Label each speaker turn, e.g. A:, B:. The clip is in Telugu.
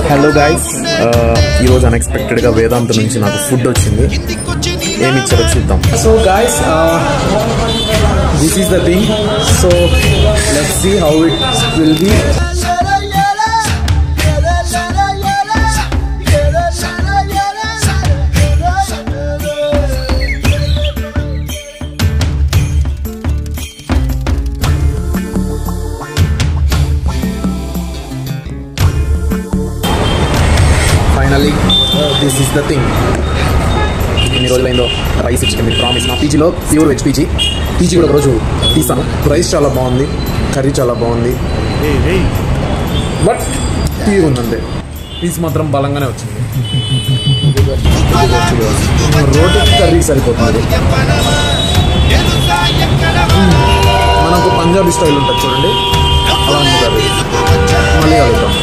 A: హలో గైస్, ఈరోజు అన్ఎక్స్పెక్టెడ్గా వేదాంత నుంచి నాకు ఫుడ్ వచ్చింది. ఏమి ఇచ్చారో చూద్దాం.
B: So guys, this is the thing. So let's see how it will be.
A: Finally this is the thing. ఎన్ని రోజులైందో రైస్ ఇచ్చింది. మీకు ప్రామిస్, మా పీజీలో ప్యూర్ వెజ్ పీజీ కూడా ఒకరోజు తీస్తాను. రైస్ చాలా బాగుంది, కర్రీ చాలా బాగుంది, బట్ ప్యూర్ ఉందంటే పీస్ మాత్రం బలంగానే వచ్చింది. రోటీ కర్రీ సరిపోతుంది. మనకు పంజాబీ స్టైల్ ఉంటుంది చూడండి, అలా ఉంది కర్రీ. మళ్ళీ కలుగుతాం.